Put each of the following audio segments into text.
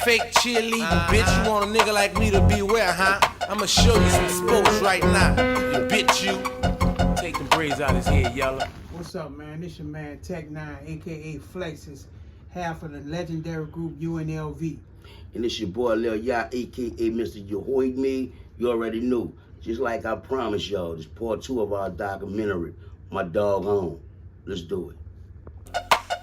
fake cheerleading, bitch. You want a nigga like me to beware, huh? I'ma show you some sports right now. You bitch, you. Take the braids out his head, Yella. What's up, man? This your man Tec9, aka Flexes, half of the legendary group UNLV. And it's your boy LilYea, aka Mr. You Heard Me. You already knew. Just like I promised y'all, this part 2 of our documentary, My Dog Home. Let's do it.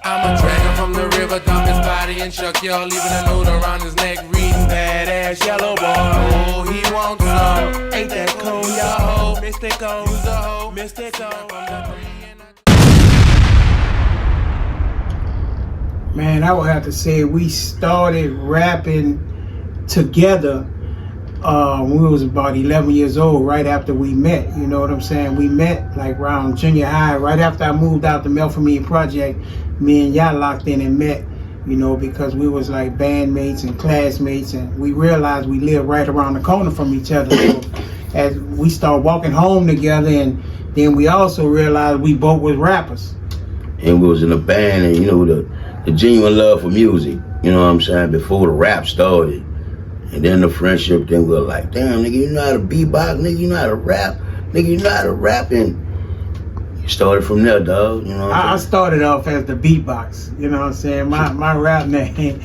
I'ma drag him from the river, dump his body and chuck y'all, leaving a note around his neck, reading badass yellow boy. Oh, he wants some. Ain't that cool, y'all? Mystical, who's a hoe? Mystical. Man, I would have to say we started rapping together when we was about 11 years old, right after we met. You know what I'm saying? We met like around junior high, right after I moved out the Melfamine Project. Me and y'all locked in and met, you know, because we was like bandmates and classmates, and we realized we lived right around the corner from each other. So as we started walking home together, and then we also realized we both was rappers. And we was in a band, and you know, the genuine love for music, you know what I'm saying, before the rap started. And then the friendship, then we were like, damn, nigga, you know how to beatbox, nigga, you know how to rap, nigga, you know how to rap. And it started from there, dog, you know what I started off as the beatbox, you know what I'm saying? My rap name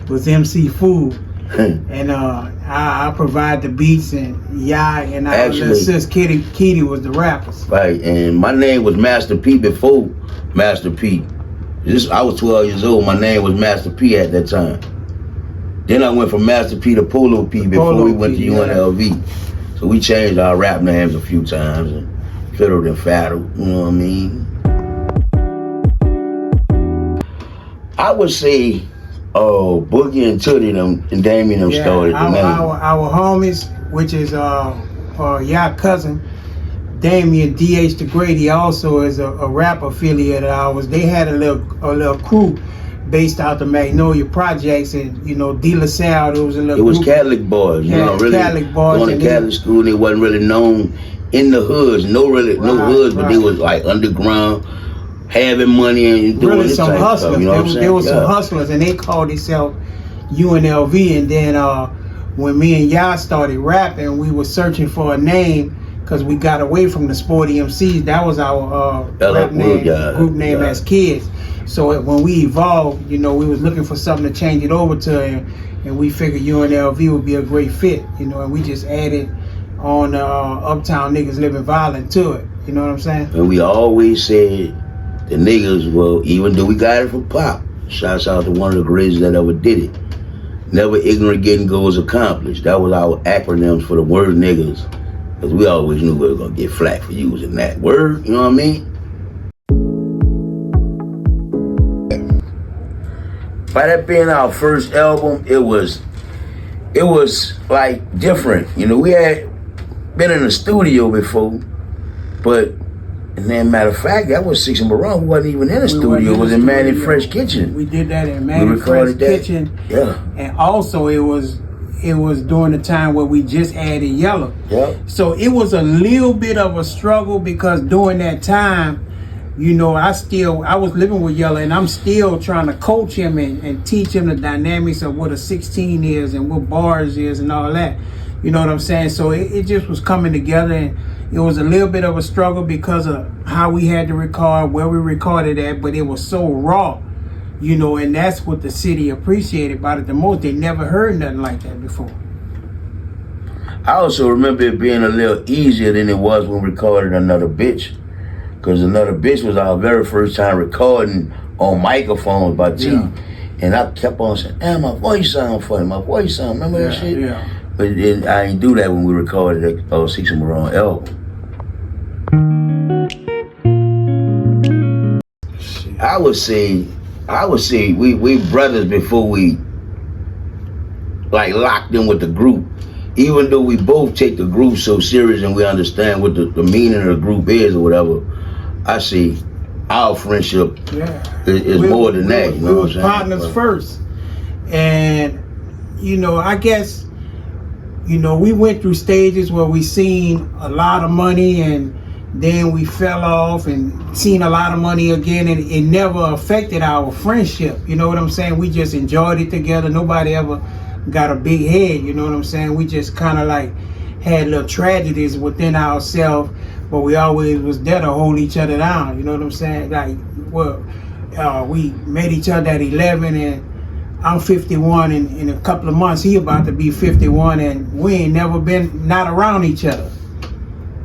was MC Fool. And I provide the beats, and and our little sis Kitty was the rappers. Right, and my name was Master P before Master P. I was 12 years old, my name was Master P at that time. Then I went from Master P to Polo P before we went to UNLV. So we changed our rap names a few times, and fiddled and faddled, you know what I mean? I would say Boogie and Tootie and Damien started the name. Our homies, which is y'all cousin, Damien DH the Great, he also is a rap affiliate of ours. They had a little crew based out the Magnolia Projects, and you know, De La Salle, there was a little It was group. Catholic boys, you know, really Catholic boys, going to Catholic school. They wasn't really known in the hoods, no hoods, but they was like underground, having money and doing really this some type hustlers. Stuff, you know what I'm saying? There was some hustlers, and they called themselves UNLV. And then when me and y'all started rapping, we were searching for a name, because we got away from the Sporty MCs. That was our rap name, group name as kids. So when we evolved, you know, we was looking for something to change it over to, and we figured UNLV would be a great fit, you know, and we just added on Uptown Niggas Living Violent to it. You know what I'm saying? And we always said the niggas, well, even though we got it from Pop, shouts out to one of the greatest that ever did it. Never ignorant getting goals accomplished. That was our acronyms for the word niggas. Because we always knew we were going to get flack for using that word, you know what I mean? By that being our first album, it was like different. You know, we had been in the studio before, but, and then matter of fact, that was Six and Baron. We wasn't even in the studio. It was in Manny Fresh Kitchen. We did that in Manny Fresh Kitchen. Yeah. And also it was during the time where we just added Yella. Yep. So it was a little bit of a struggle, because during that time, you know, I was living with Yella, and I'm still trying to coach him and teach him the dynamics of what a 16 is and what bars is and all that. You know what I'm saying? So it just was coming together, and it was a little bit of a struggle because of how we had to record, where we recorded at, but it was so raw. You know, and that's what the city appreciated about it the most. They never heard nothing like that before. I also remember it being a little easier than it was when we recorded Another Bitch. Because Another Bitch was our very first time recording on microphones by T. Yeah. And I kept on saying, damn, my voice sound funny, my voice sound, remember that shit? Yeah. But then I didn't do that when we recorded the Six and Baron album. I would say we brothers before we like locked in with the group. Even though we both take the group so serious and we understand what the meaning of the group is or whatever, I see our friendship is more than that. You know what I'm saying? Partners first. And, you know, I guess, you know, we went through stages where we seen a lot of money, and then we fell off and seen a lot of money again, and it never affected our friendship. You know what I'm saying? We just enjoyed it together. Nobody ever got a big head, you know what I'm saying? We just kind of like had little tragedies within ourselves, but we always was there to hold each other down, you know what I'm saying? Like, well, we met each other at 11, and I'm 51, and in a couple of months he about to be 51, and we ain't never been not around each other.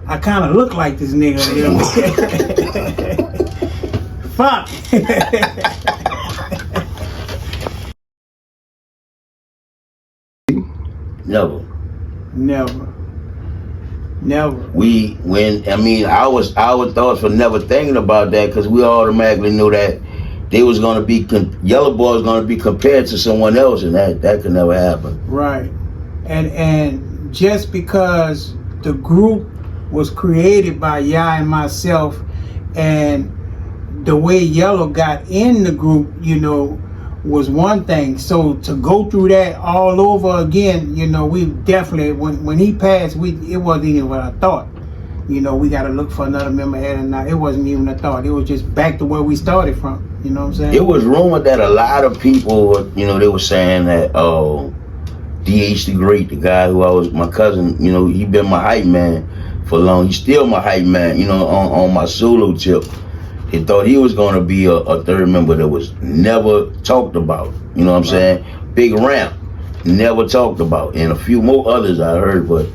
I kind of look like this nigga, you know what I'm saying? Fuck. Never. Our thoughts were never thinking about that, because we automatically knew that they was gonna be Yellow Boy was gonna be compared to someone else, and that could never happen. Right, and just because the group was created by Yea and myself, and the way Yellow got in the group, you know, was one thing. So to go through that all over again, you know, we definitely, when he passed, it wasn't even what I thought. You know, we got to look for another member head, and it wasn't even a thought. It was just back to where we started from. You know what I'm saying? It was rumored that a lot of people, you know, they were saying that, DH the Great, the guy who my cousin, you know, he been my hype man for long. He's still my hype man, you know, on my solo tip. He thought he was going to be a third member that was never talked about. You know what I'm saying? Big Ramp, never talked about. And a few more others I heard, but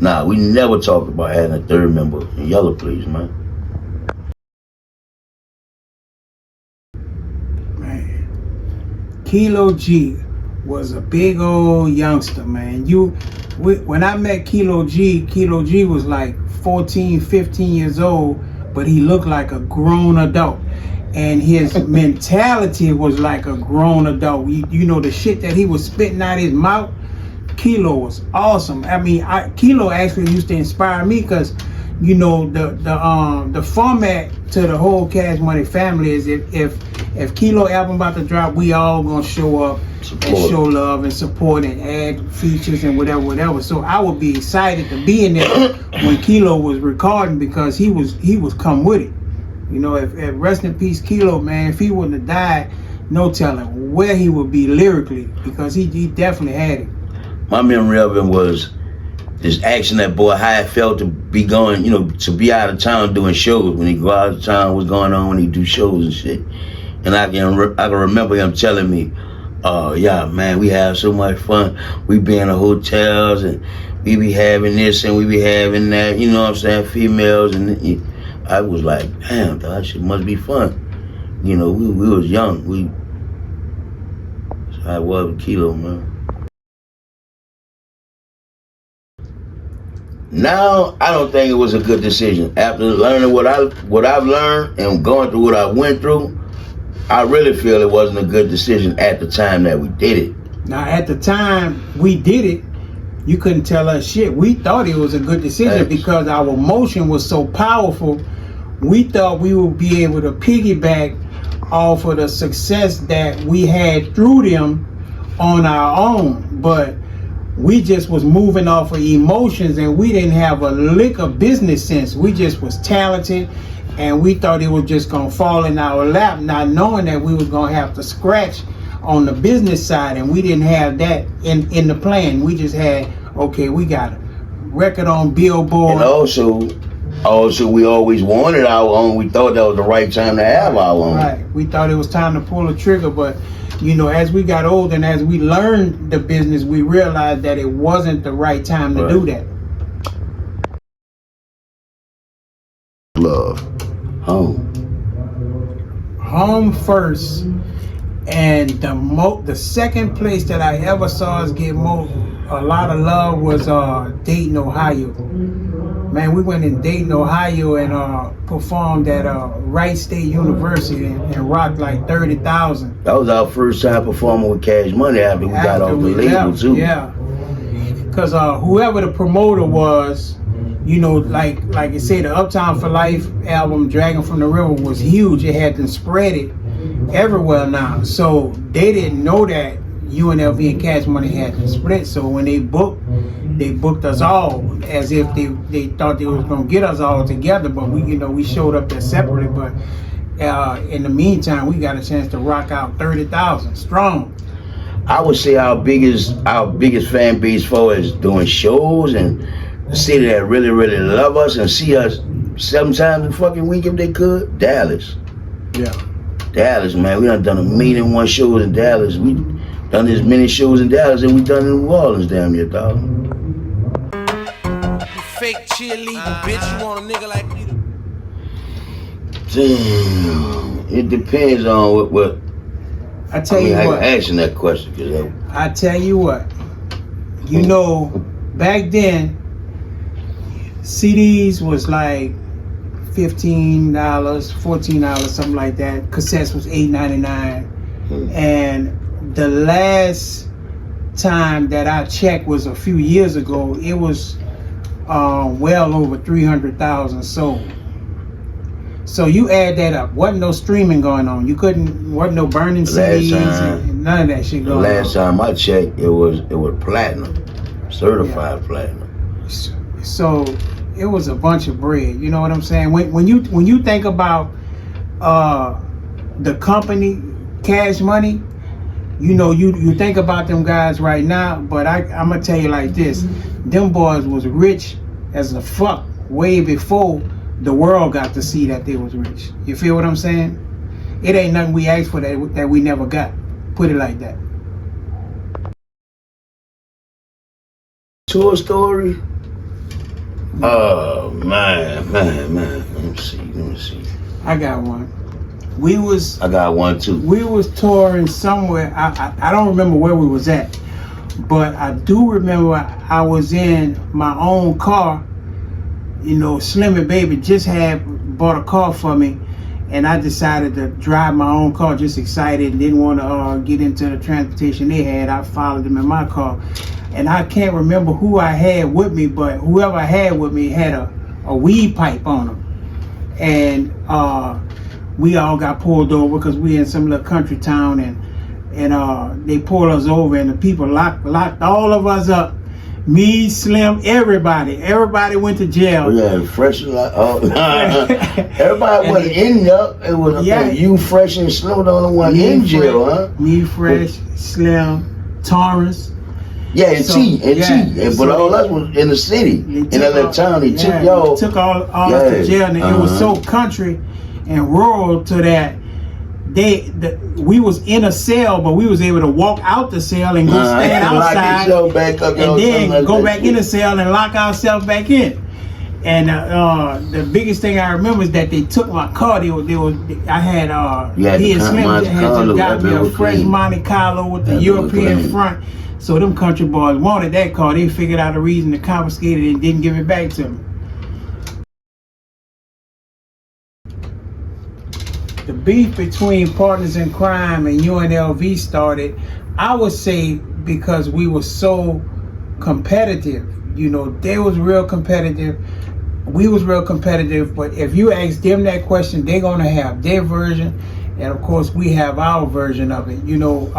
nah, we never talked about having a third member. Yellow, please, man. Man, Kilo G was a big old youngster, man. When I met Kilo G was like 14, 15 years old, but he looked like a grown adult, and his mentality was like a grown adult. You know, the shit that he was spitting out his mouth, Kilo was awesome. I mean, Kilo actually used to inspire me, because, you know, the format to the whole Cash Money family is if Kilo album about to drop, we all gonna show up and show love and support and add features and whatever. So I would be excited to be in there when Kilo was recording, because he was come with it. You know, if rest in peace Kilo, man, if he wouldn't have died, no telling where he would be lyrically, because he definitely had it. My memory of him was just asking that boy how it felt to be going, you know, to be out of town doing shows. When he go out of town, what's going on when he do shows and shit. And I can remember him telling me, yeah, man, we have so much fun. We be in the hotels, and we be having this and we be having that, you know what I'm saying, females. And I was like, damn, that shit must be fun. You know, we was young. So I was with Kilo, man. Now, I don't think it was a good decision. After learning what I've learned and going through what I went through, I really feel it wasn't a good decision at the time that we did it. Now, at the time we did it, you couldn't tell us shit. We thought it was a good decision because our emotion was so powerful. We thought we would be able to piggyback off of the success that we had through them on our own. But we just was moving off of emotions, and we didn't have a lick of business sense. We just was talented, and we thought it was just gonna fall in our lap, not knowing that we was gonna have to scratch on the business side, and we didn't have that in the plan. We just had, okay, we got a record on Billboard. And also we always wanted our own. We thought that was the right time to have our own. Right, we thought it was time to pull the trigger, but you know, as we got older and as we learned the business, we realized that it wasn't the right time to do that. Love. Home first, and the second place that I ever saw us get a lot of love was Dayton, Ohio. Man, we went in Dayton, Ohio, and performed at Wright State University and rocked like 30,000. That was our first time performing with Cash Money after we got off the label too. Yeah, because whoever the promoter was, you know, like I said, the Uptown for Life album, Dragon from the River, was huge. It had them spread it everywhere now. So they didn't know that UNLV and Cash Money had them split. So when they booked us all as if they thought they was gonna get us all together. But we showed up there separately. But in the meantime, we got a chance to rock out 30,000 strong. I would say our biggest fan base for is doing shows and the city that really love us and see us 7 times a fucking week if they could. Dallas. Yeah. Dallas, man. We done 1,000,001 shows in Dallas. We done as many shows in Dallas as we done in New Orleans, damn near, dog. You fake cheerleading bitch, you want a nigga like me to... Damn. It depends on what I tell you what. I asking that question because I tell you what. You know, back then, CDs was like $15, $14, something like that. Cassettes was $8.99. And the last time that I checked was a few years ago. It was well over 300,000 sold. So you add that up. Wasn't no streaming going on. You wasn't no burning CDs and none of that shit going on. Last time I checked, it was platinum, certified platinum. So it was a bunch of bread. You know what I'm saying? When you think about the company, Cash Money, you know you think about them guys right now. But I'm gonna tell you like this: them boys was rich as a fuck way before the world got to see that they was rich. You feel what I'm saying? It ain't nothing we asked for that we never got. Put it like that. Tour story? Oh man. Let me see. I got one. I got one too. We was touring somewhere. I don't remember where we was at, but I do remember I was in my own car. You know, Slim and Baby just bought a car for me, and I decided to drive my own car, just excited, and didn't want to get into the transportation they had. I followed them in my car, and I can't remember who I had with me, but whoever I had with me had a weed pipe on them, and we all got pulled over because we in some little country town, and they pulled us over, and the people locked all of us up. Me, Slim, everybody went to jail. Oh, yeah, Fresh and everybody wasn't in there. It was you, Fresh, and Slim, the only one in jail, huh? Me, Fresh, Slim, Torrance. Yeah, and T. But all us was in the city, in that little town. They took y'all. Took all us to jail, and it was so country and rural to that. We was in a cell, but we was able to walk out the cell and go stand outside, and then go back in the cell and lock ourselves back in. And the biggest thing I remember is that they took my car. I had he and Slim had just got me a fresh Monte Carlo with the European front. So them country boys wanted that car. They figured out a reason to confiscate it and didn't give it back to me. The beef between Partners in Crime and UNLV started, I would say, because we were so competitive. You know, they was real competitive. We was real competitive. But if you ask them that question, they're going to have their version. And, of course, we have our version of it. You know,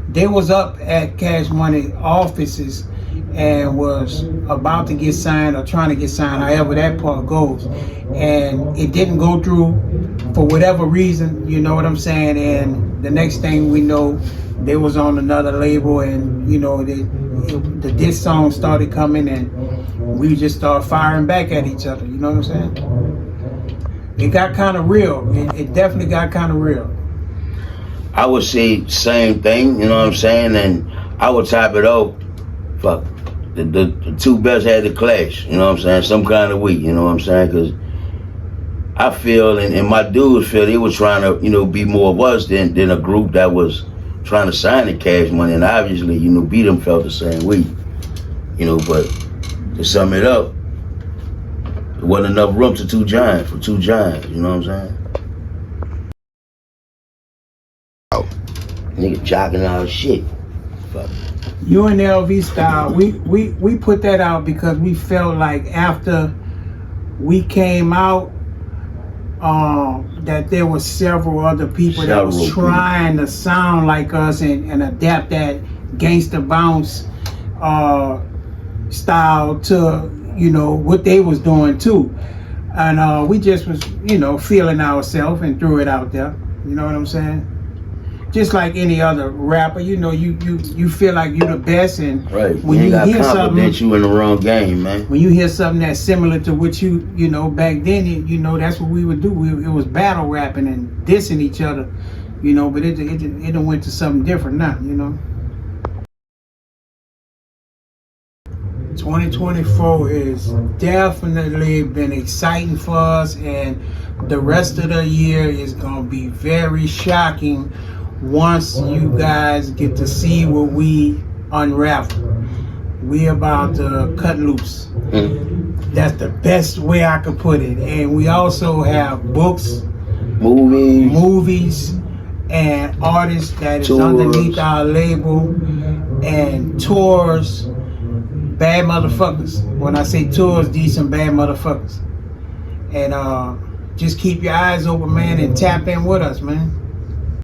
they was up at Cash Money offices and was about to get signed or trying to get signed, however that part goes. And it didn't go through for whatever reason, you know what I'm saying? And the next thing we know, they was on another label, and you know, the diss song started coming, and we just started firing back at each other, you know what I'm saying? It got kind of real. It definitely got kind of real. I would say same thing, you know what I'm saying? And I would type it off. Fuck, the two best had to clash, you know what I'm saying? Some kind of way, you know what I'm saying? Because I feel, and my dudes feel, they were trying to, you know, be more of us than a group that was trying to sign the Cash Money. And obviously, you know, B them felt the same way, you know. But to sum it up, there wasn't enough room for two giants, you know what I'm saying? Oh, nigga jocking out shit. Fuck. UNLV style, we put that out because we felt like after we came out, that there were several other people that was trying to sound like us and adapt that gangsta bounce style to, you know, what they was doing too. And we just was, you know, feeling ourselves and threw it out there. You know what I'm saying? just like any other rapper, you know, you feel like you're the best, and Right. when you you ain't hear got something, confidence you in the wrong game, man. when you hear something that's similar to what you know back then, you know that's what we would do. It was battle rapping and dissing each other, you know. But it done went to something different now, you know. 2024 is definitely been exciting for us, and the rest of the year is gonna be very shocking once you guys get to see what we unravel. We about to cut loose. That's the best way I could put it. And we also have books, movies, and artists that is underneath our label, and tours. Bad motherfuckers. When I say tours, these some bad motherfuckers. And just keep your eyes open, man, and tap in with us, man.